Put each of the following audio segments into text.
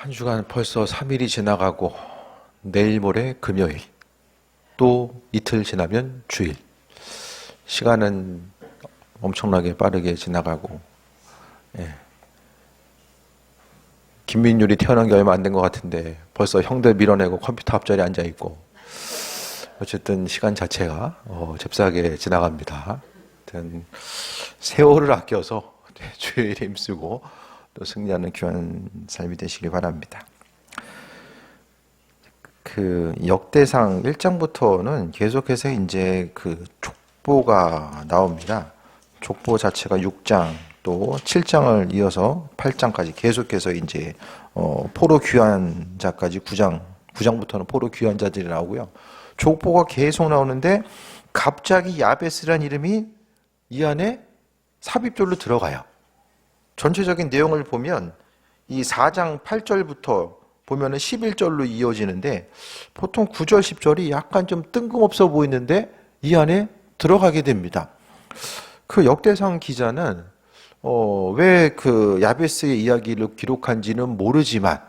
한 주간 벌써 3일이 지나가고 내일 모레 금요일, 또 이틀 지나면 주일. 시간은 엄청나게 빠르게 지나가고, 김민율이 태어난 게 얼마 안 된 것 같은데 벌써 형들 밀어내고 컴퓨터 앞자리에 앉아있고, 어쨌든 시간 자체가 잽싸게 지나갑니다. 하여튼 세월을 아껴서 주일에 힘쓰고 또 승리하는 귀한 삶이 되시길 바랍니다. 그 역대상 1장부터는 계속해서 이제 그 족보가 나옵니다. 족보 자체가 6장 또 7장을 이어서 8장까지 계속해서 이제 포로 귀한 자까지 9장부터는 포로 귀한 자들이 나오고요. 족보가 계속 나오는데 갑자기 야베스란 이름이 이 안에 삽입절로 들어가요. 전체적인 내용을 보면 이 4장 8절부터 보면은 11절로 이어지는데 보통 9절, 10절이 약간 좀 뜬금없어 보이는데 이 안에 들어가게 됩니다. 그 역대상 기자는 왜 그 야베스의 이야기를 기록한지는 모르지만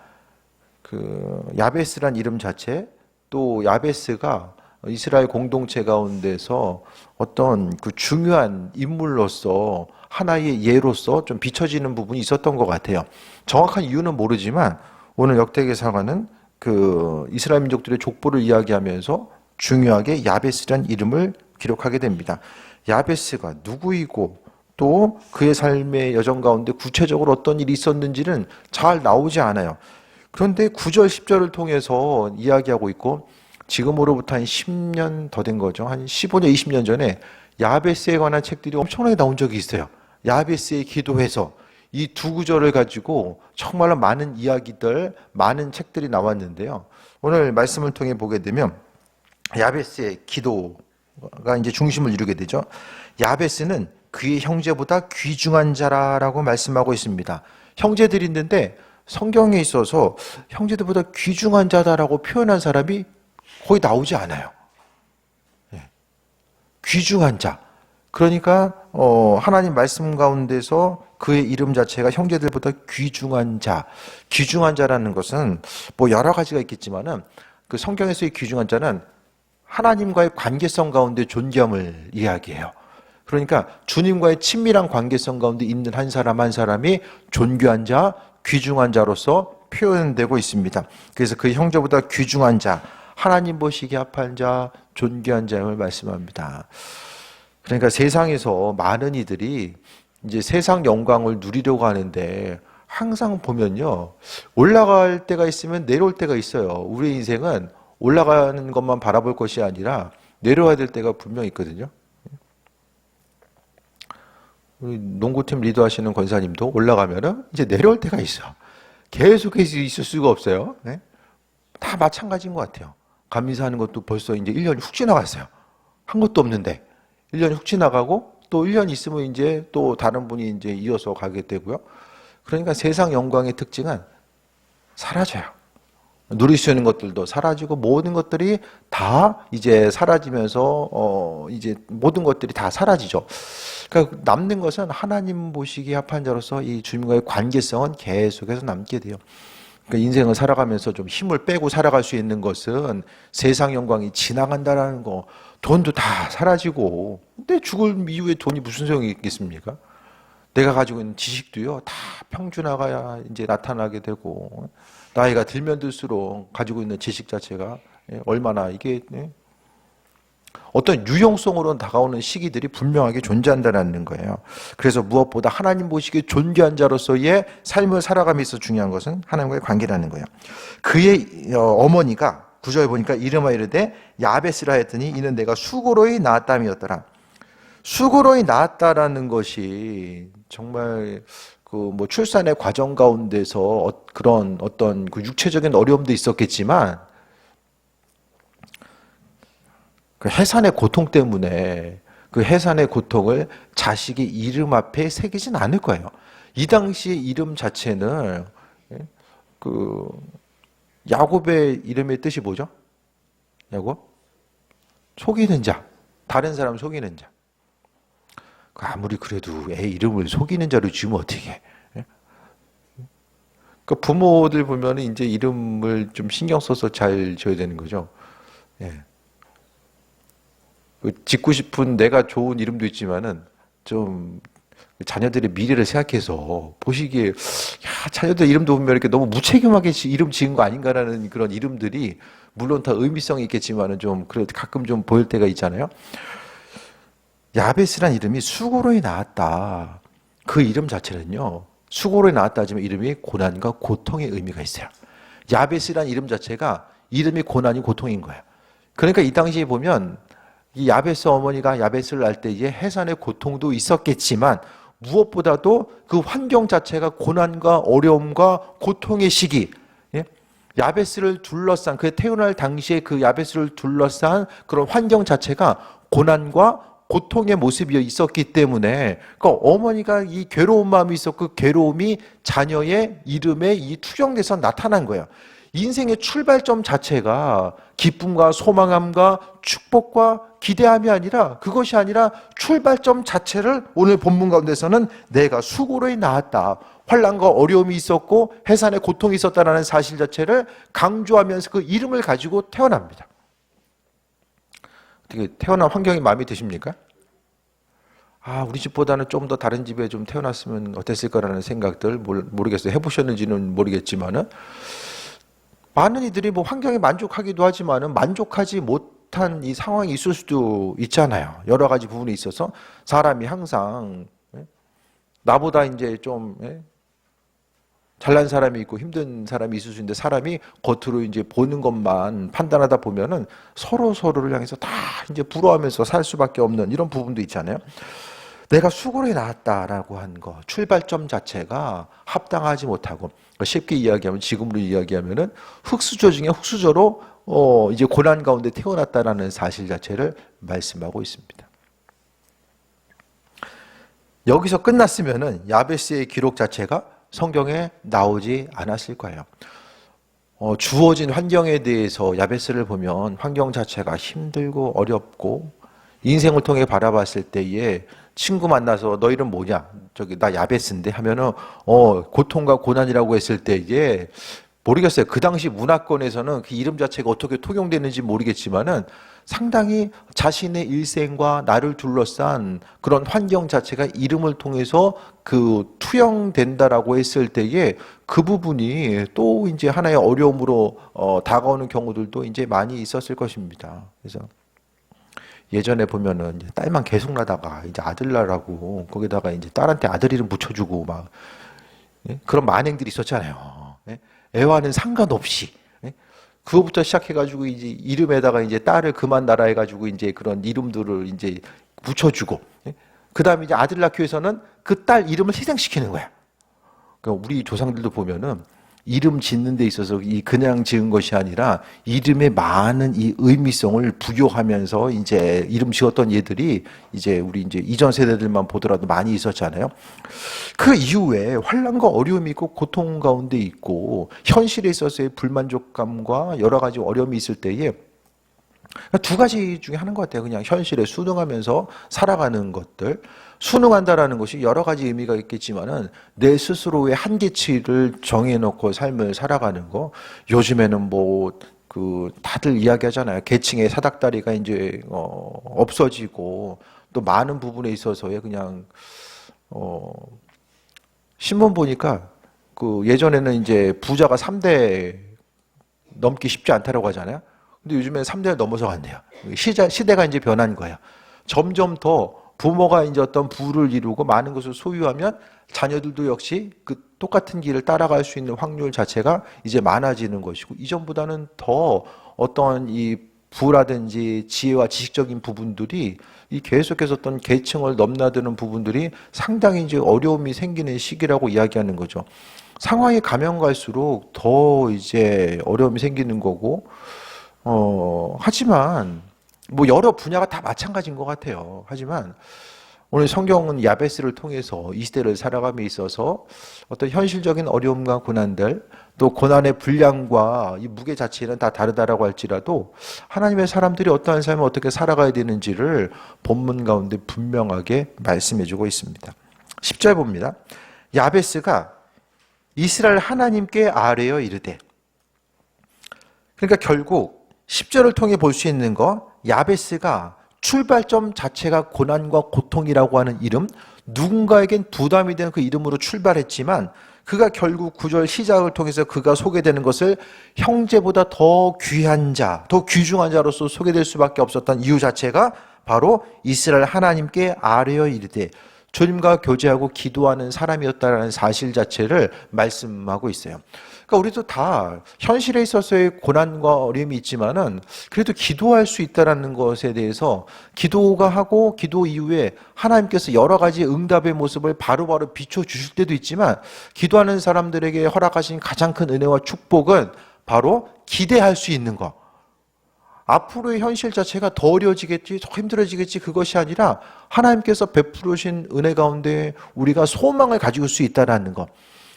그 야베스란 이름 자체 또 야베스가 이스라엘 공동체 가운데서 어떤 그 중요한 인물로서 하나의 예로서 좀 비춰지는 부분이 있었던 것 같아요. 정확한 이유는 모르지만 오늘 역대기사관은 그 이스라엘 민족들의 족보를 이야기하면서 중요하게 야베스란 이름을 기록하게 됩니다. 야베스가 누구이고 또 그의 삶의 여정 가운데 구체적으로 어떤 일이 있었는지는 잘 나오지 않아요. 그런데 9절, 10절을 통해서 이야기하고 있고 지금으로부터 한 10년 더 된 거죠. 한 15년, 20년 전에 야베스에 관한 책들이 엄청나게 나온 적이 있어요. 야베스에 기도해서 이 두 구절을 가지고 정말로 많은 이야기들, 많은 책들이 나왔는데요. 오늘 말씀을 통해 보게 되면 야베스의 기도가 이제 중심을 이루게 되죠. 야베스는 그의 형제보다 귀중한 자라고 말씀하고 있습니다. 형제들이 있는데 성경에 있어서 형제들보다 귀중한 자다라고 표현한 사람이 거의 나오지 않아요. 귀중한 자. 그러니까 하나님 말씀 가운데서 그의 이름 자체가 형제들보다 귀중한 자. 귀중한 자라는 것은 뭐 여러 가지가 있겠지만은 그 성경에서의 귀중한 자는 하나님과의 관계성 가운데 존귀함을 이야기해요. 그러니까 주님과의 친밀한 관계성 가운데 있는 한 사람 한 사람이 존귀한 자, 귀중한 자로서 표현되고 있습니다. 그래서 그 형제보다 귀중한 자, 하나님 보시기에 합한 자, 존귀한 자임을 말씀합니다. 그러니까 세상에서 많은 이들이 이제 세상 영광을 누리려고 하는데 항상 보면요, 올라갈 때가 있으면 내려올 때가 있어요. 우리의 인생은 올라가는 것만 바라볼 것이 아니라 내려와야 될 때가 분명히 있거든요. 우리 농구팀 리더하시는 권사님도 올라가면은 이제 내려올 때가 있어. 계속해서 있을 수가 없어요. 네? 다 마찬가지인 것 같아요. 감리사하는 것도 벌써 이제 1년이 훅 지나갔어요. 한 것도 없는데 1년이 훅 지나가고 또 1년 있으면 이제 또 다른 분이 이제 이어서 가게 되고요. 그러니까 세상 영광의 특징은 사라져요. 누릴 수 있는 것들도 사라지고 모든 것들이 다 이제 사라지면서 이제 모든 것들이 다 사라지죠. 그러니까 남는 것은 하나님 보시기에 합한 자로서 이 주님과의 관계성은 계속해서 남게 돼요. 그러니까 인생을 살아가면서 좀 힘을 빼고 살아갈 수 있는 것은 세상 영광이 지나간다라는 거, 돈도 다 사라지고, 근데 죽을 이후에 돈이 무슨 소용이 있겠습니까? 내가 가지고 있는 지식도요, 다 평준화가 이제 나타나게 되고, 나이가 들면 들수록 가지고 있는 지식 자체가 얼마나 이게 어떤 유용성으로 다가오는 시기들이 분명하게 존재한다는 거예요. 그래서 무엇보다 하나님 보시기에 존귀한 자로서의 삶을 살아감에 있어 중요한 것은 하나님과의 관계라는 거예요. 그의 어머니가 9절 보니까 이름하 이르되 야베스라 했더니 이는 내가 수고로이 낳았담이었더라. 수고로이 낳았다라는 것이 정말 그 뭐 출산의 과정 가운데서 그런 어떤 그 육체적인 어려움도 있었겠지만 그 해산의 고통 때문에 그 해산의 고통을 자식의 이름 앞에 새기진 않을 거예요. 이 당시의 이름 자체는 그 야곱의 이름의 뜻이 뭐죠? 야곱? 속이는 자. 다른 사람 속이는 자. 아무리 그래도 애 이름을 속이는 자로 지으면 어떻게 해? 그 부모들 보면은 이제 이름을 좀 신경 써서 잘 지어야 되는 거죠. 예. 그 짓고 싶은 내가 좋은 이름도 있지만은 좀 자녀들의 미래를 생각해서 보시기에, 야, 자녀들 이름도 보면 이렇게 너무 무책임하게 이름 지은 거 아닌가라는 그런 이름들이 물론 다 의미성이 있겠지만은 좀 그래 가끔 좀 보일 때가 있잖아요. 야베스란 이름이 수고로에 나왔다. 그 이름 자체는요, 수고로에 나왔다 하지만 이름이 고난과 고통의 의미가 있어요. 야베스란 이름 자체가 이름이 고난이 고통인 거예요. 그러니까 이 당시에 보면 이 야베스 어머니가 야베스를 낳을 때에 해산의 고통도 있었겠지만 무엇보다도 그 환경 자체가 고난과 어려움과 고통의 시기, 예? 야베스를 둘러싼 그 태어날 당시에 그 야베스를 둘러싼 그런 환경 자체가 고난과 고통의 모습이 있었기 때문에 그러니까 어머니가 이 괴로운 마음이 있었고 그 괴로움이 자녀의 이름에 이 투영돼서 나타난 거예요. 인생의 출발점 자체가 기쁨과 소망함과 축복과 기대함이 아니라 그것이 아니라 출발점 자체를 오늘 본문 가운데서는 내가 수고로에 나왔다. 환난과 어려움이 있었고 해산의 고통이 있었다는 사실 자체를 강조하면서 그 이름을 가지고 태어납니다. 어떻게 태어난 환경이 마음에 드십니까? 아, 우리 집보다는 좀 더 다른 집에 좀 태어났으면 어땠을까라는 생각들 모르겠어요. 해보셨는지는 모르겠지만은 많은 이들이 뭐 환경에 만족하기도 하지만은 만족하지 못한 이 상황이 있을 수도 있잖아요. 여러 가지 부분에 있어서 사람이 항상 나보다 이제 좀 잘난 사람이 있고 힘든 사람이 있을 수 있는데 사람이 겉으로 이제 보는 것만 판단하다 보면은 서로 서로를 향해서 다 이제 부러워하면서 살 수밖에 없는 이런 부분도 있잖아요. 내가 수고로에 나왔다라고 한 거, 출발점 자체가 합당하지 못하고 쉽게 이야기하면 지금으로 이야기하면은 흙수저 중에 흙수저로 이제 고난 가운데 태어났다라는 사실 자체를 말씀하고 있습니다. 여기서 끝났으면은 야베스의 기록 자체가 성경에 나오지 않았을 거예요. 주어진 환경에 대해서 야베스를 보면 환경 자체가 힘들고 어렵고 인생을 통해 바라봤을 때에 친구 만나서 너 이름 뭐냐? 저기 나 야베스인데 하면은 고통과 고난이라고 했을 때에 모르겠어요. 그 당시 문화권에서는 그 이름 자체가 어떻게 통용되는지 모르겠지만은 상당히 자신의 일생과 나를 둘러싼 그런 환경 자체가 이름을 통해서 그 투영된다라고 했을 때에 그 부분이 또 이제 하나의 어려움으로 다가오는 경우들도 이제 많이 있었을 것입니다. 그래서 예전에 보면은 이제 딸만 계속 낳다가 이제 아들 낳으라고 거기다가 이제 딸한테 아들 이름 붙여주고 막 그런 만행들이 있었잖아요. 애와는 상관없이 그거부터 시작해가지고 이제 이름에다가 이제 딸을 그만 낳아 해가지고 이제 그런 이름들을 이제 붙여주고 그 다음에 이제 아들 낳기 위해서는 그 딸 이름을 희생시키는 거야. 그러니까 우리 조상들도 보면은 이름 짓는 데 있어서 이 그냥 지은 것이 아니라 이름에 많은 이 의미성을 부여하면서 이제 이름 지었던 얘들이 이제 우리 이제 이전 세대들만 보더라도 많이 있었잖아요. 그 이후에 환난과 어려움이 있고 고통 가운데 있고 현실에 있어서의 불만족감과 여러 가지 어려움이 있을 때에 두 가지 중에 하는 것 같아요. 그냥 현실에 순응하면서 살아가는 것들. 순응한다라는 것이 여러 가지 의미가 있겠지만은 내 스스로의 한계치를 정해놓고 삶을 살아가는 거. 요즘에는 뭐 그 다들 이야기하잖아요. 계층의 사닥다리가 이제 없어지고 또 많은 부분에 있어서의 그냥 신문 보니까 그 예전에는 이제 부자가 3대 넘기 쉽지 않다라고 하잖아요. 근데 요즘엔 3대를 넘어서 간대요. 시대가 이제 변한 거예요. 점점 더 부모가 이제 어떤 부를 이루고 많은 것을 소유하면 자녀들도 역시 그 똑같은 길을 따라갈 수 있는 확률 자체가 이제 많아지는 것이고 이전보다는 더 어떤 이 부라든지 지혜와 지식적인 부분들이 이 계속해서 어떤 계층을 넘나드는 부분들이 상당히 이제 어려움이 생기는 시기라고 이야기하는 거죠. 상황이 가면 갈수록 더 이제 어려움이 생기는 거고 하지만 뭐 여러 분야가 다 마찬가지인 것 같아요. 하지만 오늘 성경은 야베스를 통해서 이 시대를 살아감에 있어서 어떤 현실적인 어려움과 고난들 또 고난의 분량과 이 무게 자체는 다 다르다라고 할지라도 하나님의 사람들이 어떠한 삶을 어떻게 살아가야 되는지를 본문 가운데 분명하게 말씀해주고 있습니다. 10절 봅니다. 야베스가 이스라엘 하나님께 아뢰어 이르되. 그러니까 결국 10절을 통해 볼 수 있는 거, 야베스가 출발점 자체가 고난과 고통이라고 하는 이름, 누군가에겐 부담이 되는 그 이름으로 출발했지만 그가 결국 9절 시작을 통해서 그가 소개되는 것을 형제보다 더 귀한 자, 더 귀중한 자로서 소개될 수밖에 없었던 이유 자체가 바로 이스라엘 하나님께 아뢰어 이르되 주님과 교제하고 기도하는 사람이었다라는 사실 자체를 말씀하고 있어요. 그러니까 우리도 다 현실에 있어서의 고난과 어려움이 있지만은 그래도 기도할 수 있다라는 것에 대해서 기도가 하고 기도 이후에 하나님께서 여러 가지 응답의 모습을 바로바로 비춰주실 때도 있지만 기도하는 사람들에게 허락하신 가장 큰 은혜와 축복은 바로 기대할 수 있는 것. 앞으로의 현실 자체가 더 어려워지겠지, 더 힘들어지겠지, 그것이 아니라 하나님께서 베풀으신 은혜 가운데 우리가 소망을 가지고 수 있다는 것.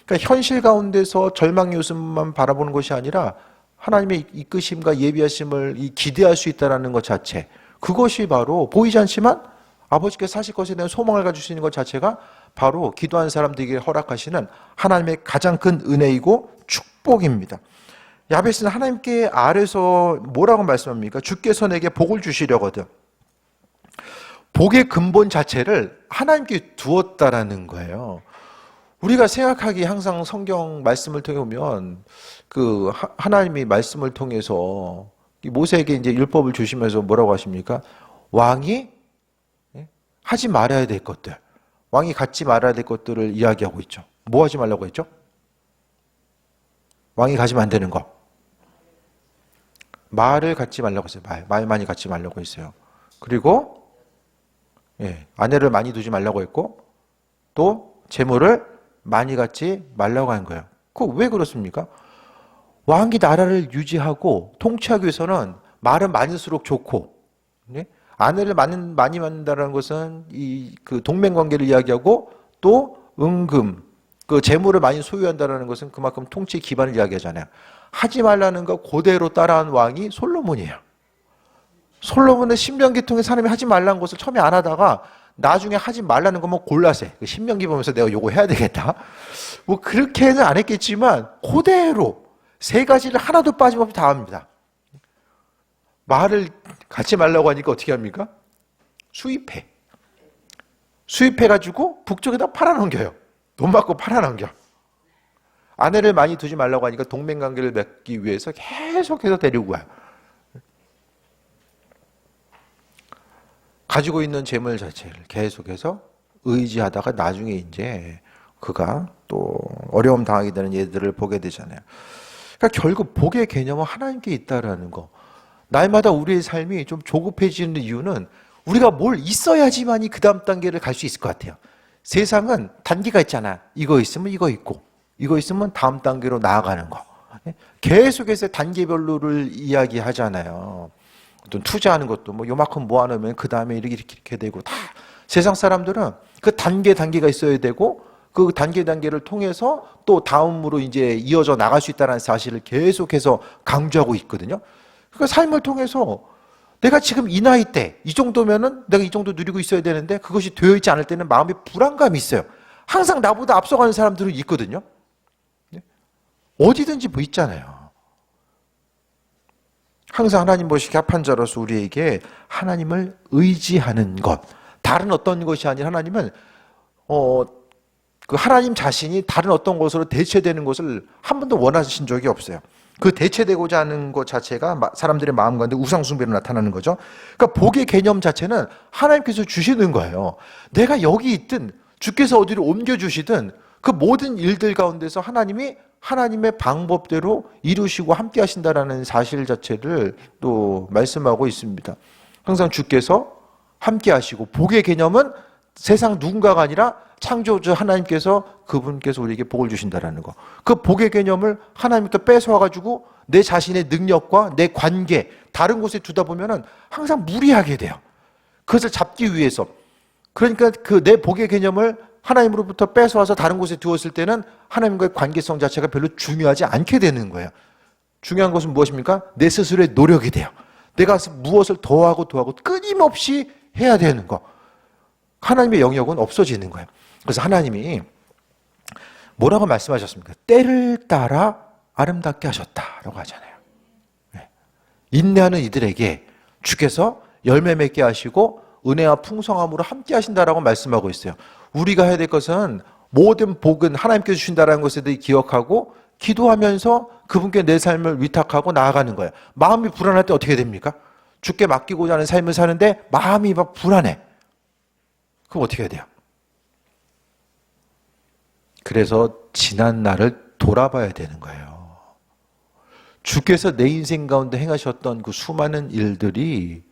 그러니까 현실 가운데서 절망의 웃음만 바라보는 것이 아니라 하나님의 이끄심과 예비하심을 기대할 수 있다는 것 자체, 그것이 바로 보이지 않지만 아버지께서 하실 것에 대한 소망을 가질 수 있는 것 자체가 바로 기도하는 사람들에게 허락하시는 하나님의 가장 큰 은혜이고 축복입니다. 야베스는 하나님께 아래서 뭐라고 말씀합니까? 주께서 내게 복을 주시려거든. 복의 근본 자체를 하나님께 두었다라는 거예요. 우리가 생각하기 항상 성경 말씀을 통해 보면 그 하나님이 말씀을 통해서 모세에게 이제 율법을 주시면서 뭐라고 하십니까? 왕이 하지 말아야 될 것들, 왕이 갖지 말아야 될 것들을 이야기하고 있죠. 뭐 하지 말라고 했죠? 왕이 가지면 안 되는 거. 말을 갖지 말라고 했어요. 말 많이 갖지 말라고 했어요. 그리고 아내를 많이 두지 말라고 했고 또 재물을 많이 갖지 말라고 한 거예요. 그거 왜 그렇습니까? 왕이 나라를 유지하고 통치하기 위해서는 말은 많을수록 좋고, 아내를 많이 만든다는 것은 그 동맹 관계를 이야기하고 또 은금, 그 재물을 많이 소유한다는 것은 그만큼 통치 기반을 이야기하잖아요. 하지 말라는 거 그대로 따라한 왕이 솔로몬이에요. 솔로몬은 신명기 통해서 하나님이 하지 말라는 것을 처음에 안 하다가 나중에 하지 말라는 것만 골라서 해. 신명기 보면서 내가 요거 해야 되겠다. 뭐 그렇게는 안 했겠지만 그대로 세 가지를 하나도 빠짐없이 다 합니다. 말을 갖지 말라고 하니까 어떻게 합니까? 수입해. 수입해가지고 북쪽에다 팔아넘겨요. 돈 받고 팔아넘겨. 아내를 많이 두지 말라고 하니까 동맹관계를 맺기 위해서 계속해서 데리고 와요. 가지고 있는 재물 자체를 계속해서 의지하다가 나중에 이제 그가 또 어려움 당하게 되는 예들을 보게 되잖아요. 그러니까 결국 복의 개념은 하나님께 있다라는 거. 날마다 우리의 삶이 좀 조급해지는 이유는 우리가 뭘 있어야지만이 그 다음 단계를 갈 수 있을 것 같아요. 세상은 단계가 있잖아. 이거 있으면 이거 있고, 이거 있으면 다음 단계로 나아가는 거. 계속해서 단계별로를 이야기하잖아요. 어떤 투자하는 것도 뭐 요만큼 모아놓으면 그 다음에 이렇게 되고 다 세상 사람들은 그 단계가 있어야 되고 그 단계를 통해서 또 다음으로 이제 이어져 나갈 수 있다는 사실을 계속해서 강조하고 있거든요. 그러니까 삶을 통해서 내가 지금 이 나이 때 이 정도면은 내가 이 정도 누리고 있어야 되는데 그것이 되어 있지 않을 때는 마음에 불안감이 있어요. 항상 나보다 앞서가는 사람들은 있거든요. 어디든지 뭐 있잖아요. 항상 하나님 보시기에 합한 자로서 우리에게 하나님을 의지하는 것, 다른 어떤 것이 아닌 하나님은 그 하나님 자신이 다른 어떤 것으로 대체되는 것을 한 번도 원하신 적이 없어요. 그 대체되고자 하는 것 자체가 사람들의 마음 가운데 우상숭배로 나타나는 거죠. 그러니까 복의 개념 자체는 하나님께서 주시는 거예요. 내가 여기 있든 주께서 어디로 옮겨주시든 그 모든 일들 가운데서 하나님이 하나님의 방법대로 이루시고 함께 하신다라는 사실 자체를 또 말씀하고 있습니다. 항상 주께서 함께 하시고 복의 개념은 세상 누군가가 아니라 창조주 하나님께서 그분께서 우리에게 복을 주신다라는 거. 그 복의 개념을 하나님께 뺏어와가지고 내 자신의 능력과 내 관계 다른 곳에 두다 보면은 항상 무리하게 돼요. 그것을 잡기 위해서. 그러니까 그 내 복의 개념을 하나님으로부터 뺏어와서 다른 곳에 두었을 때는 하나님과의 관계성 자체가 별로 중요하지 않게 되는 거예요. 중요한 것은 무엇입니까? 내 스스로의 노력이 돼요. 내가 무엇을 더하고 끊임없이 해야 되는 거. 하나님의 영역은 없어지는 거예요. 그래서 하나님이 뭐라고 말씀하셨습니까? 때를 따라 아름답게 하셨다라고 하잖아요. 인내하는 이들에게 주께서 열매 맺게 하시고 은혜와 풍성함으로 함께 하신다라고 말씀하고 있어요. 우리가 해야 될 것은 모든 복은 하나님께서 주신다라는 것에 대해 기억하고 기도하면서 그분께 내 삶을 위탁하고 나아가는 거예요. 마음이 불안할 때 어떻게 됩니까? 주께 맡기고자 하는 삶을 사는데 마음이 막 불안해. 그럼 어떻게 해야 돼요? 그래서 지난 날을 돌아봐야 되는 거예요. 주께서 내 인생 가운데 행하셨던 그 수많은 일들이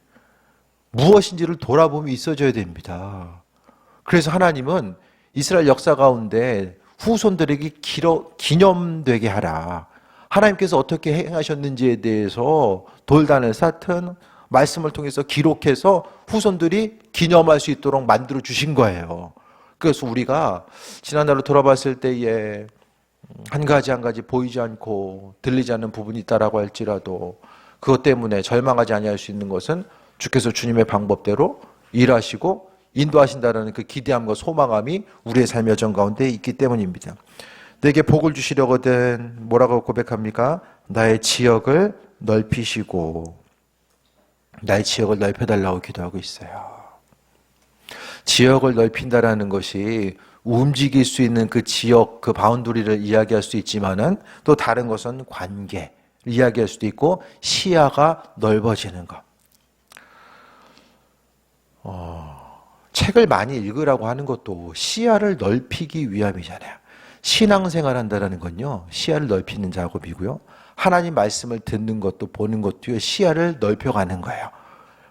무엇인지를 돌아보며 있어져야 됩니다. 그래서 하나님은 이스라엘 역사 가운데 후손들에게 기념되게 하라. 하나님께서 어떻게 행하셨는지에 대해서 돌단을 쌓든 말씀을 통해서 기록해서 후손들이 기념할 수 있도록 만들어 주신 거예요. 그래서 우리가 지난날로 돌아봤을 때에 한 가지 한 가지 보이지 않고 들리지 않는 부분이 있다라고 할지라도 그것 때문에 절망하지 아니할 수 있는 것은 주께서 주님의 방법대로 일하시고 인도하신다는 그 기대함과 소망함이 우리의 삶의 여정 가운데 있기 때문입니다. 내게 복을 주시려거든 뭐라고 고백합니까? 나의 지역을 넓히시고 나의 지역을 넓혀달라고 기도하고 있어요. 지역을 넓힌다라는 것이 움직일 수 있는 그 지역, 그 바운더리를 이야기할 수 있지만은 또 다른 것은 관계를 이야기할 수도 있고 시야가 넓어지는 것. 책을 많이 읽으라고 하는 것도 시야를 넓히기 위함이잖아요. 신앙생활 한다는 건요, 시야를 넓히는 작업이고요. 하나님 말씀을 듣는 것도 보는 것도 시야를 넓혀가는 거예요.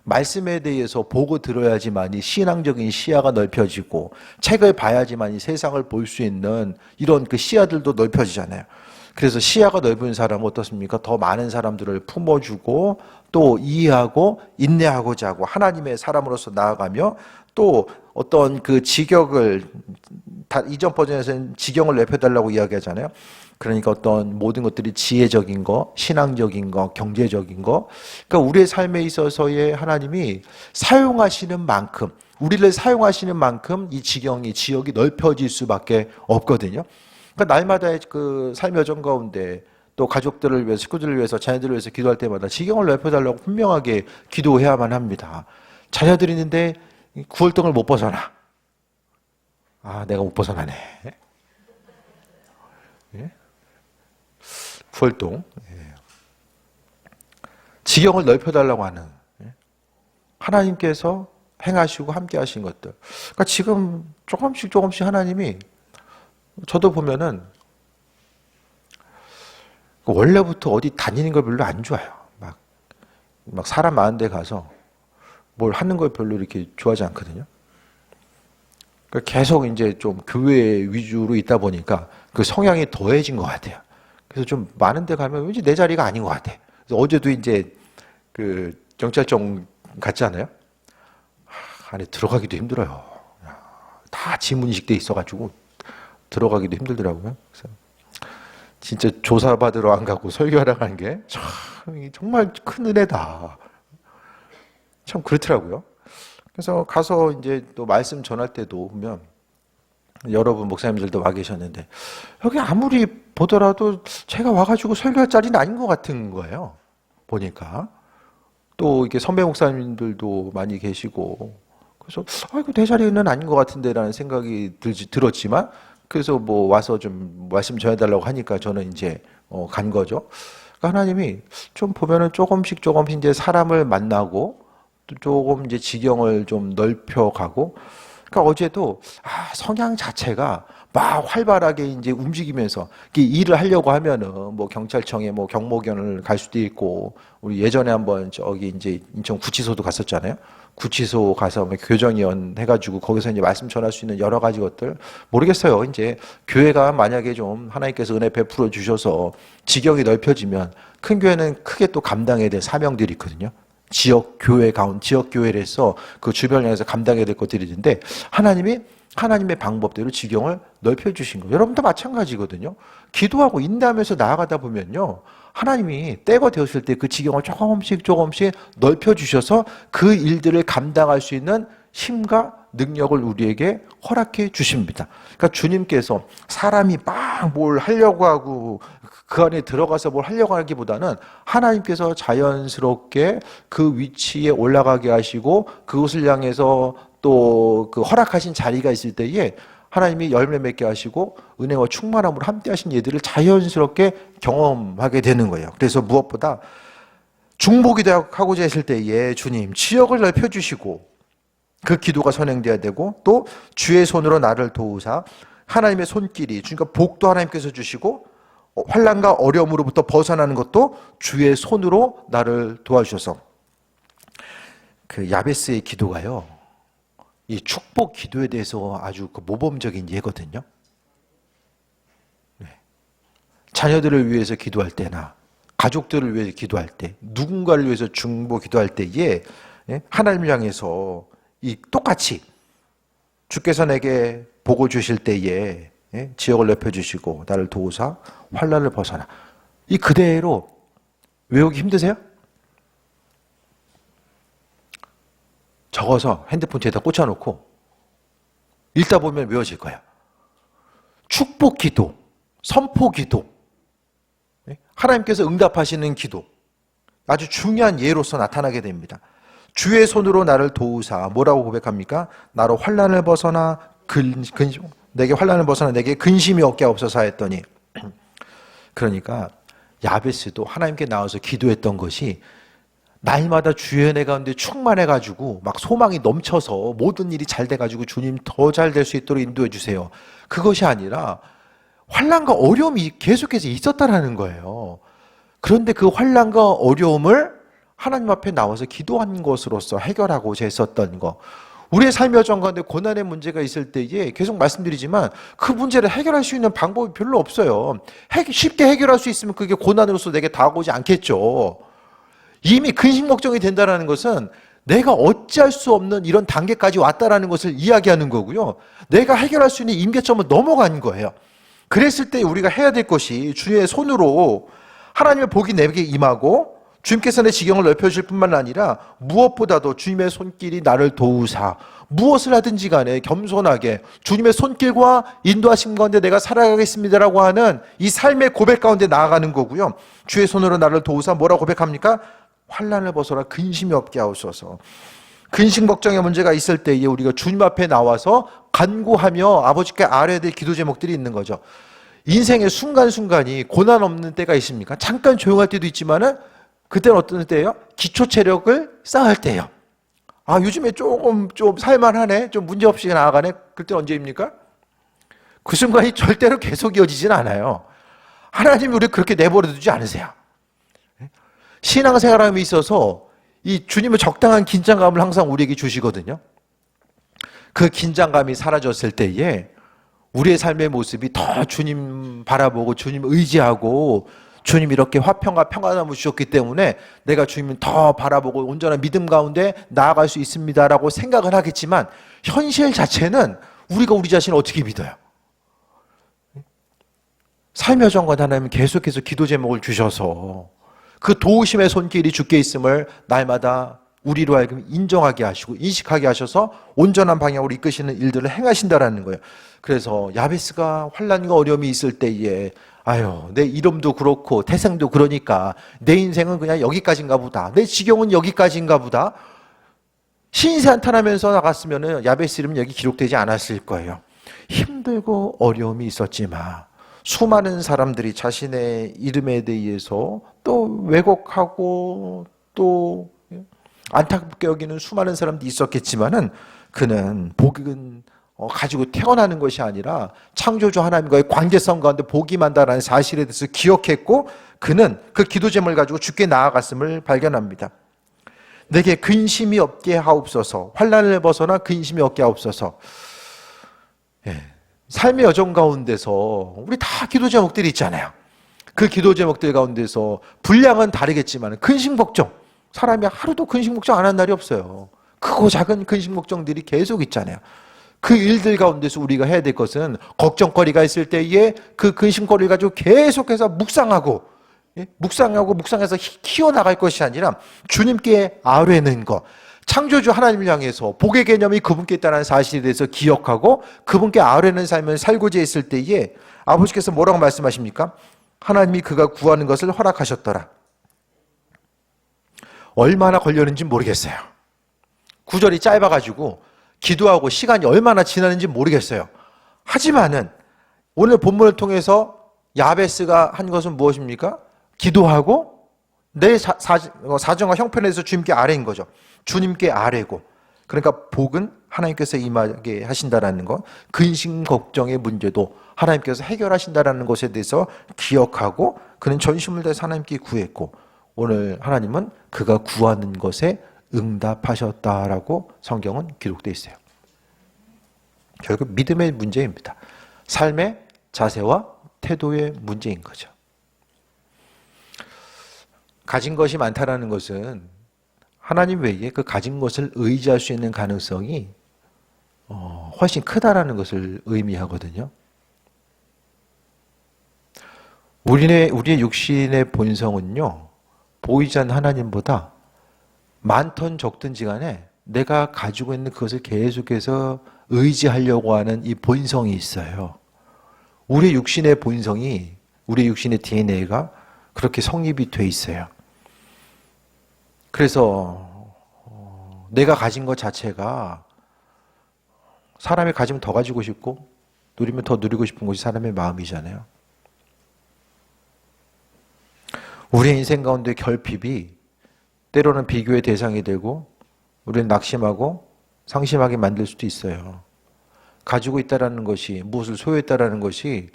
말씀에 대해서 보고 들어야지만이 신앙적인 시야가 넓혀지고 책을 봐야지만이 세상을 볼 수 있는 이런 그 시야들도 넓혀지잖아요. 그래서 시야가 넓은 사람은 어떻습니까? 더 많은 사람들을 품어주고 또 이해하고 인내하고자 하고 하나님의 사람으로서 나아가며 또 어떤 그 직역을 이전 버전에서는 직영을 넓혀달라고 이야기하잖아요. 그러니까 어떤 모든 것들이 지혜적인 거, 신앙적인 거, 경제적인 거. 그러니까 우리의 삶에 있어서의 하나님이 사용하시는 만큼, 우리를 사용하시는 만큼 이 지역이 넓혀질 수밖에 없거든요. 그러니까 날마다의 그 삶의 여정 가운데 또 가족들을 위해서, 식구들을 위해서, 자녀들을 위해서 기도할 때마다 지경을 넓혀달라고 분명하게 기도해야만 합니다. 자녀들이 있는데 9월동을 못 벗어나. 아, 내가 못 벗어나네. 예? 9월동. 예. 지경을 넓혀달라고 하는 하나님께서 행하시고 함께 하신 것들. 그러니까 지금 조금씩 하나님이 저도 보면은 원래부터 어디 다니는 걸 별로 안 좋아해요. 막 사람 많은 데 가서 뭘 하는 걸 별로 이렇게 좋아하지 않거든요. 그러니까 계속 이제 좀 교회 위주로 있다 보니까 그 성향이 더해진 것 같아요. 그래서 좀 많은 데 가면 왠지 내 자리가 아닌 것 같아. 그래서 어제도 이제 그 경찰청 갔잖아요. 안에 들어가기도 힘들어요. 다 지문인식 돼 있어가지고 들어가기도 힘들더라고요. 그래서 진짜 조사받으러 안 가고 설교하러 가는 게 정말 큰 은혜다. 참 그렇더라고요. 그래서 가서 이제 또 말씀 전할 때도 보면 여러분 목사님들도 와 계셨는데 여기 아무리 보더라도 제가 와가지고 설교할 자리는 아닌 것 같은 거예요. 보니까 또 이렇게 선배 목사님들도 많이 계시고 그래서 아이고 내 자리는 아닌 것 같은데라는 생각이 들었지만 그래서 뭐 와서 좀 말씀 전해달라고 하니까 저는 이제 간 거죠. 그러니까 하나님이 좀 보면은 조금씩 이제 사람을 만나고 또 조금 이제 지경을 좀 넓혀가고. 그러니까 어제도 성향 자체가 막 활발하게 이제 움직이면서 일을 하려고 하면은 뭐 경찰청에 뭐 경모견을 갈 수도 있고 우리 예전에 한번 저기 이제 인천 구치소도 갔었잖아요. 구치소 가서 뭐 교정위원 해가지고 거기서 이제 말씀 전할 수 있는 여러 가지 것들 모르겠어요. 이제 교회가 만약에 좀 하나님께서 은혜 베풀어 주셔서 지경이 넓혀지면 큰 교회는 크게 또 감당해야 될 사명들이 있거든요. 지역 교회를 해서 그 주변에서 감당해야 될 것들이 있는데 하나님이 하나님의 방법대로 지경을 넓혀주신 거예요. 여러분도 마찬가지거든요. 기도하고 인내하면서 나아가다 보면요. 하나님이 때가 되었을 때 그 지경을 조금씩 넓혀주셔서 그 일들을 감당할 수 있는 힘과 능력을 우리에게 허락해 주십니다. 그러니까 주님께서 사람이 막 뭘 하려고 하고 그 안에 들어가서 뭘 하려고 하기보다는 하나님께서 자연스럽게 그 위치에 올라가게 하시고 그곳을 향해서 또 그 허락하신 자리가 있을 때에 하나님이 열매 맺게 하시고 은혜와 충만함으로 함께 하신 예들을 자연스럽게 경험하게 되는 거예요. 그래서 무엇보다 중보기도 하고자 했을 때에 주님 지역을 넓혀주시고 그 기도가 선행돼야 되고 또 주의 손으로 나를 도우사 하나님의 손길이 그러니까 복도 하나님께서 주시고 환난과 어려움으로부터 벗어나는 것도 주의 손으로 나를 도와주셔서 그 야베스의 기도가요 이 축복 기도에 대해서 아주 그 모범적인 예거든요. 네. 자녀들을 위해서 기도할 때나 가족들을 위해서 기도할 때 누군가를 위해서 중보 기도할 때에 하나님을 향해서 이 똑같이 주께서 내게 복을 주실 때에 지역을 넓혀주시고 나를 도우사 환난을 벗어나 이 그대로 외우기 힘드세요? 적어서 핸드폰 뒤에다 꽂아놓고 읽다 보면 외워질 거예요. 축복 기도, 선포 기도, 하나님께서 응답하시는 기도 아주 중요한 예로서 나타나게 됩니다. 주의 손으로 나를 도우사 뭐라고 고백합니까? 나로 환난을 벗어나 내게 환난을 벗어나 내게 근심이 없게 하옵소서 했더니 그러니까 야베스도 하나님께 나와서 기도했던 것이 날마다 주의 은혜 가운데 충만해가지고 막 소망이 넘쳐서 모든 일이 잘 돼가지고 주님 더 잘 될 수 있도록 인도해 주세요. 그것이 아니라 환난과 어려움이 계속해서 있었다라는 거예요. 그런데 그 환난과 어려움을 하나님 앞에 나와서 기도한 것으로서 해결하고자 했었던 거. 우리의 삶의 여정 가운데 고난의 문제가 있을 때에 계속 말씀드리지만 그 문제를 해결할 수 있는 방법이 별로 없어요. 쉽게 해결할 수 있으면 그게 고난으로서 내게 다가오지 않겠죠. 이미 근심 걱정이 된다는 것은 내가 어찌할 수 없는 이런 단계까지 왔다라는 것을 이야기하는 거고요. 내가 해결할 수 있는 임계점을 넘어간 거예요. 그랬을 때 우리가 해야 될 것이 주의 손으로 하나님의 복이 내게 임하고 주님께서 내 지경을 넓혀주실 뿐만 아니라 무엇보다도 주님의 손길이 나를 도우사 무엇을 하든지 간에 겸손하게 주님의 손길과 인도하심 가운데 내가 살아가겠습니다라고 하는 이 삶의 고백 가운데 나아가는 거고요. 주의 손으로 나를 도우사 뭐라고 고백합니까? 환난을 벗어나 근심이 없게 하옵소서. 근심 걱정의 문제가 있을 때에 우리가 주님 앞에 나와서 간구하며 아버지께 아뢰야 될 기도 제목들이 있는 거죠. 인생의 순간순간이 고난 없는 때가 있습니까? 잠깐 조용할 때도 있지만은 그때는 어떤 때예요? 기초 체력을 쌓을 때예요. 아, 요즘에 조금 좀 살만하네, 좀 문제없이 나아가네. 그때 언제입니까? 그 순간이 절대로 계속 이어지진 않아요. 하나님이 우리를 그렇게 내버려 두지 않으세요. 신앙생활함에 있어서 이 주님의 적당한 긴장감을 항상 우리에게 주시거든요. 그 긴장감이 사라졌을 때에 우리의 삶의 모습이 더 주님 바라보고 주님 의지하고 주님 이렇게 화평과 평안함을 주셨기 때문에 내가 주님을 더 바라보고 온전한 믿음 가운데 나아갈 수 있습니다라고 생각을 하겠지만 현실 자체는 우리가 우리 자신을 어떻게 믿어요? 삶의 여정과 하나님은 계속해서 기도 제목을 주셔서 그 도우심의 손길이 주께 있음을 날마다 우리로 하여금 인정하게 하시고 인식하게 하셔서 온전한 방향으로 이끄시는 일들을 행하신다라는 거예요. 그래서 야베스가 환난과 어려움이 있을 때에 아유, 내 이름도 그렇고 태생도 그러니까 내 인생은 그냥 여기까지인가 보다. 내 지경은 여기까지인가 보다. 신세 한탄하면서 나갔으면 야베스 이름은 여기 기록되지 않았을 거예요. 힘들고 어려움이 있었지만 수많은 사람들이 자신의 이름에 대해서 또 왜곡하고 또 안타깝게 여기는 수많은 사람들이 있었겠지만은 그는 복은 가지고 태어나는 것이 아니라 창조주 하나님과의 관계성 가운데 복이 많다라는 사실에 대해서 기억했고 그는 그 기도 제목을 가지고 주께 나아갔음을 발견합니다. 내게 근심이 없게 하옵소서. 환난을 벗어나 근심이 없게 하옵소서. 예. 삶의 여정 가운데서 우리 다 기도 제목들이 있잖아요. 그 기도 제목들 가운데서 분량은 다르겠지만 근심 걱정, 사람이 하루도 근심 걱정 안 한 날이 없어요. 크고 작은 근심 걱정들이 계속 있잖아요. 그 일들 가운데서 우리가 해야 될 것은 걱정거리가 있을 때에 그 근심거리를 가지고 계속해서 묵상해서 키워나갈 것이 아니라 주님께 아뢰는 것, 창조주 하나님을 향해서 복의 개념이 그분께 있다는 사실에 대해서 기억하고 그분께 아뢰는 삶을 살고자 했을 때에 아버지께서 뭐라고 말씀하십니까? 하나님이 그가 구하는 것을 허락하셨더라. 얼마나 걸렸는지 모르겠어요. 구절이 짧아가지고 기도하고 시간이 얼마나 지났는지 모르겠어요. 하지만은 오늘 본문을 통해서 야베스가 한 것은 무엇입니까? 기도하고 내 사정과 형편에서 주님께 아뢰인 거죠. 주님께 아뢰고. 그러니까 복은 하나님께서 임하게 하신다라는 것, 근심 걱정의 문제도 하나님께서 해결하신다라는 것에 대해서 기억하고 그는 전심을 다해서 하나님께 구했고 오늘 하나님은 그가 구하는 것에 응답하셨다라고 성경은 기록되어 있어요. 결국 믿음의 문제입니다. 삶의 자세와 태도의 문제인 거죠. 가진 것이 많다라는 것은 하나님 외에 그 가진 것을 의지할 수 있는 가능성이 훨씬 크다라는 것을 의미하거든요. 우리의 육신의 본성은요, 보이지 않는 하나님보다 많든 적든지 간에 내가 가지고 있는 그것을 계속해서 의지하려고 하는 이 본성이 있어요. 우리 육신의 본성이, 우리 육신의 DNA가 그렇게 성립이 돼 있어요. 그래서 내가 가진 것 자체가 사람이 가지면 더 가지고 싶고 누리면 더 누리고 싶은 것이 사람의 마음이잖아요. 우리의 인생 가운데 결핍이 때로는 비교의 대상이 되고 우리는 낙심하고 상심하게 만들 수도 있어요. 가지고 있다라는 것이, 무엇을 소유했다라는 것이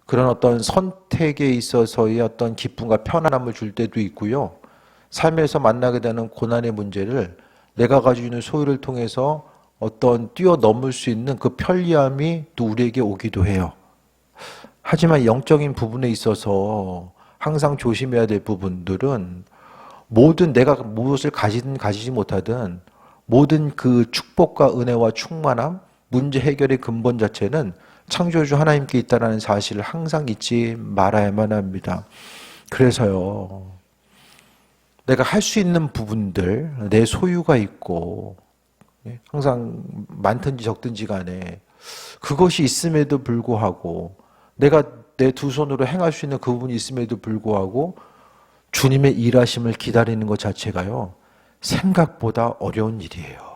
그런 어떤 선택에 있어서의 어떤 기쁨과 편안함을 줄 때도 있고요. 삶에서 만나게 되는 고난의 문제를 내가 가지고 있는 소유를 통해서 어떤 뛰어넘을 수 있는 그 편리함이 또 우리에게 오기도 해요. 하지만 영적인 부분에 있어서 항상 조심해야 될 부분들은 모든 내가 무엇을 가지든 가지지 못하든 모든 그 축복과 은혜와 충만함, 문제 해결의 근본 자체는 창조주 하나님께 있다는 사실을 항상 잊지 말아야만 합니다. 그래서요, 내가 할 수 있는 부분들, 내 소유가 있고 항상 많든지 적든지 간에 그것이 있음에도 불구하고 내가 내 두 손으로 행할 수 있는 그 부분이 있음에도 불구하고 주님의 일하심을 기다리는 것 자체가요, 생각보다 어려운 일이에요.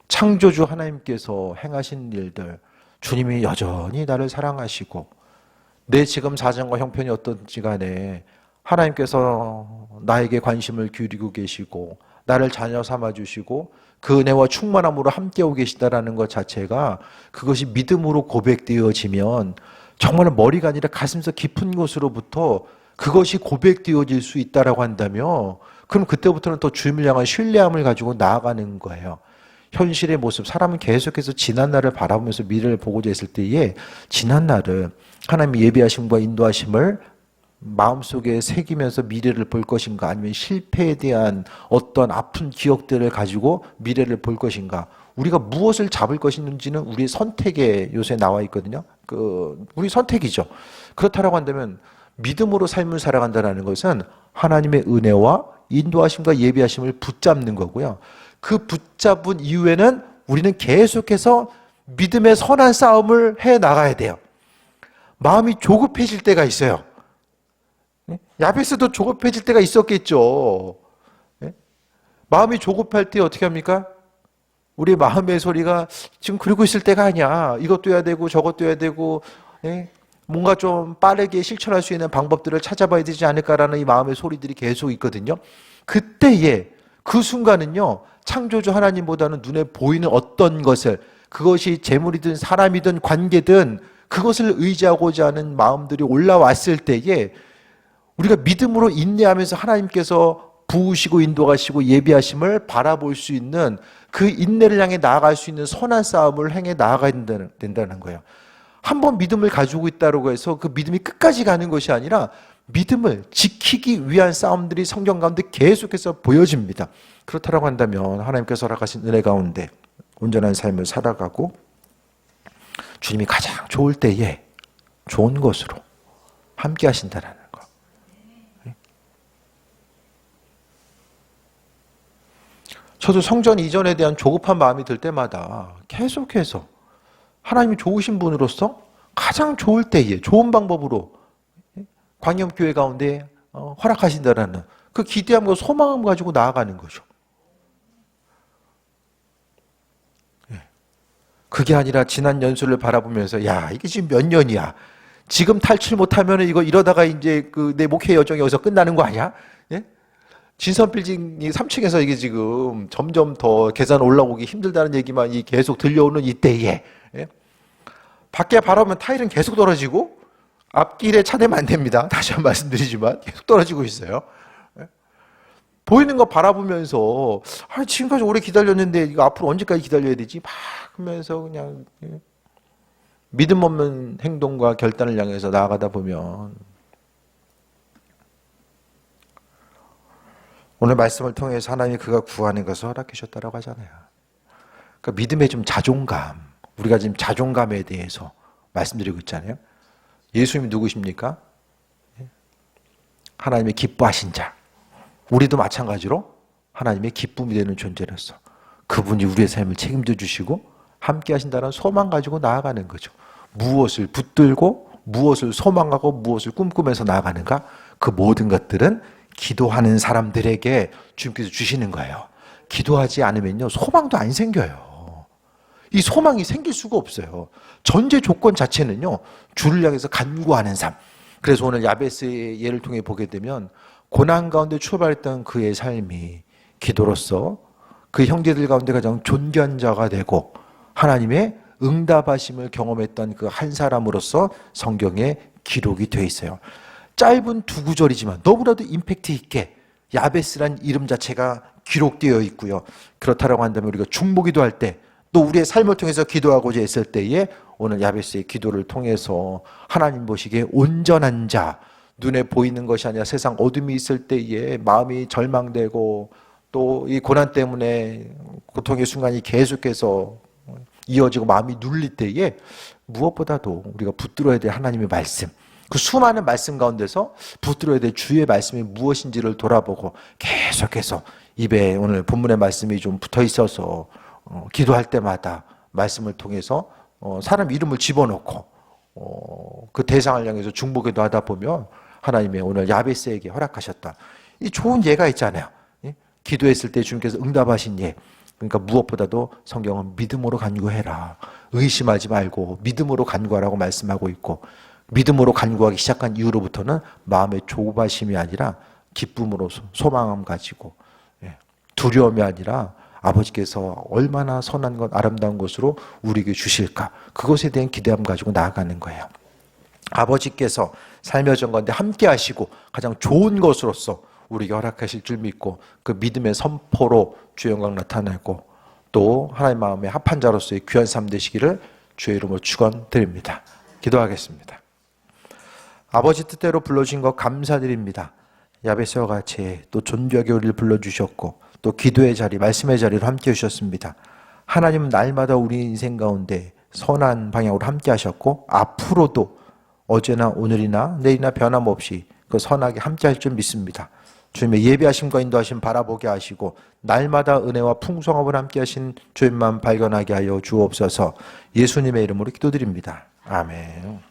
창조주 하나님께서 행하신 일들, 주님이 여전히 나를 사랑하시고 내 지금 사정과 형편이 어떤지 간에 하나님께서 나에게 관심을 기울이고 계시고 나를 자녀 삼아주시고 그 은혜와 충만함으로 함께하고 계시다라는 것 자체가 그것이 믿음으로 고백되어지면 정말 머리가 아니라 가슴속 깊은 곳으로부터 그것이 고백되어질 수 있다라고 한다면 그럼 그때부터는 또 주님을 향한 신뢰함을 가지고 나아가는 거예요. 현실의 모습, 사람은 계속해서 지난날을 바라보면서 미래를 보고자 했을 때에 지난날을 하나님의 예비하심과 인도하심을 마음속에 새기면서 미래를 볼 것인가 아니면 실패에 대한 어떤 아픈 기억들을 가지고 미래를 볼 것인가 우리가 무엇을 잡을 것인지는 우리의 선택에 요새 나와 있거든요. 우리 선택이죠. 그렇다라고 한다면 믿음으로 삶을 살아간다는 것은 하나님의 은혜와 인도하심과 예비하심을 붙잡는 거고요. 그 붙잡은 이후에는 우리는 계속해서 믿음의 선한 싸움을 해 나가야 돼요. 마음이 조급해질 때가 있어요. 야베스도 조급해질 때가 있었겠죠. 마음이 조급할 때 어떻게 합니까? 우리 마음의 소리가 지금 그러고 있을 때가 아니야. 이것도 해야 되고 저것도 해야 되고 뭔가 좀 빠르게 실천할 수 있는 방법들을 찾아봐야 되지 않을까라는 이 마음의 소리들이 계속 있거든요. 그때에 그 순간은요, 창조주 하나님보다는 눈에 보이는 어떤 것을, 그것이 재물이든 사람이든 관계든 그것을 의지하고자 하는 마음들이 올라왔을 때에 우리가 믿음으로 인내하면서 하나님께서 부으시고 인도하시고 예비하심을 바라볼 수 있는 그 인내를 향해 나아갈 수 있는 선한 싸움을 행해 나아가야 된다는 거예요. 한번 믿음을 가지고 있다고 해서 그 믿음이 끝까지 가는 것이 아니라 믿음을 지키기 위한 싸움들이 성경 가운데 계속해서 보여집니다. 그렇다고 한다면 하나님께서 허락하신 은혜 가운데 온전한 삶을 살아가고 주님이 가장 좋을 때에 좋은 것으로 함께 하신다는 것. 저도 성전 이전에 대한 조급한 마음이 들 때마다 계속해서 하나님이 좋으신 분으로서 가장 좋을 때에 좋은 방법으로 광염교회 가운데 허락하신다라는 그 기대함과 소망을 가지고 나아가는 거죠. 그게 아니라 지난 연수를 바라보면서 야, 이게 지금 몇 년이야. 지금 탈출 못하면 이거 이러다가 이제 내 목회 여정이 여기서 끝나는 거 아니야? 예? 진선 빌딩이 3층에서 이게 지금 점점 더 계단 올라오기 힘들다는 얘기만 계속 들려오는 이때에, 예? 밖에 바라보면 타일은 계속 떨어지고 앞길에 차대면 안 됩니다. 다시 한번 말씀드리지만 계속 떨어지고 있어요. 예? 보이는 거 바라보면서 지금까지 오래 기다렸는데 이거 앞으로 언제까지 기다려야 되지? 막 하면서 그냥 믿음 없는 행동과 결단을 향해서 나아가다 보면 오늘 말씀을 통해서 하나님이 그가 구하는 것을 허락해 주셨다고 하잖아요. 그러니까 믿음의 좀 자존감, 우리가 지금 자존감에 대해서 말씀드리고 있잖아요. 예수님이 누구십니까? 하나님의 기뻐하신 자. 우리도 마찬가지로 하나님의 기쁨이 되는 존재로서 그분이 우리의 삶을 책임져 주시고 함께 하신다는 소망 가지고 나아가는 거죠. 무엇을 붙들고 무엇을 소망하고 무엇을 꿈꾸면서 나아가는가? 그 모든 것들은 기도하는 사람들에게 주님께서 주시는 거예요. 기도하지 않으면요, 소망도 안 생겨요. 이 소망이 생길 수가 없어요. 전제 조건 자체는요, 주를 향해서 간구하는 삶. 그래서 오늘 야베스의 예를 통해 보게 되면 고난 가운데 출발했던 그의 삶이 기도로서 그 형제들 가운데 가장 존귀한 자가 되고 하나님의 응답하심을 경험했던 그 한 사람으로서 성경에 기록이 되어 있어요. 짧은 두 구절이지만 너무나도 임팩트 있게 야베스란 이름 자체가 기록되어 있고요. 그렇다라고 한다면 우리가 중보기도 할 때 또 우리의 삶을 통해서 기도하고자 했을 때에 오늘 야베스의 기도를 통해서 하나님 보시기에 온전한 자, 눈에 보이는 것이 아니라 세상 어둠이 있을 때에 마음이 절망되고 또 이 고난 때문에 고통의 순간이 계속해서 이어지고 마음이 눌릴 때에 무엇보다도 우리가 붙들어야 될 하나님의 말씀, 그 수많은 말씀 가운데서 붙들어야 될 주의 말씀이 무엇인지를 돌아보고 계속해서 입에 오늘 본문의 말씀이 좀 붙어 있어서 기도할 때마다 말씀을 통해서 사람 이름을 집어넣고 그 대상을 향해서 중보기도 하다 보면 하나님의 오늘 야베스에게 허락하셨다. 이 좋은 예가 있잖아요. 기도했을 때 주님께서 응답하신 예. 그러니까 무엇보다도 성경은 믿음으로 간구해라. 의심하지 말고 믿음으로 간구하라고 말씀하고 있고 믿음으로 간구하기 시작한 이후로부터는 마음의 조바심이 아니라 기쁨으로 소망함 가지고 두려움이 아니라 아버지께서 얼마나 선한 것 아름다운 것으로 우리에게 주실까 그것에 대한 기대함 가지고 나아가는 거예요. 아버지께서 삶의 전 가운데 함께 하시고 가장 좋은 것으로서 우리에게 허락하실 줄 믿고 그 믿음의 선포로 주의 영광 나타내고 또 하나님 마음에 합한 자로서의 귀한 삶 되시기를 주의 이름으로 축원드립니다. 기도하겠습니다. 아버지 뜻대로 불러주신 것 감사드립니다. 야베스와 같이 또 존귀하게 우리를 불러주셨고 또 기도의 자리, 말씀의 자리로 함께 해주셨습니다. 하나님은 날마다 우리 인생 가운데 선한 방향으로 함께 하셨고 앞으로도 어제나 오늘이나 내일이나 변함없이 그 선하게 함께 할 줄 믿습니다. 주님의 예비하심과 인도하심 바라보게 하시고 날마다 은혜와 풍성함을 함께 하신 주님만 발견하게 하여 주옵소서. 예수님의 이름으로 기도드립니다. 아멘.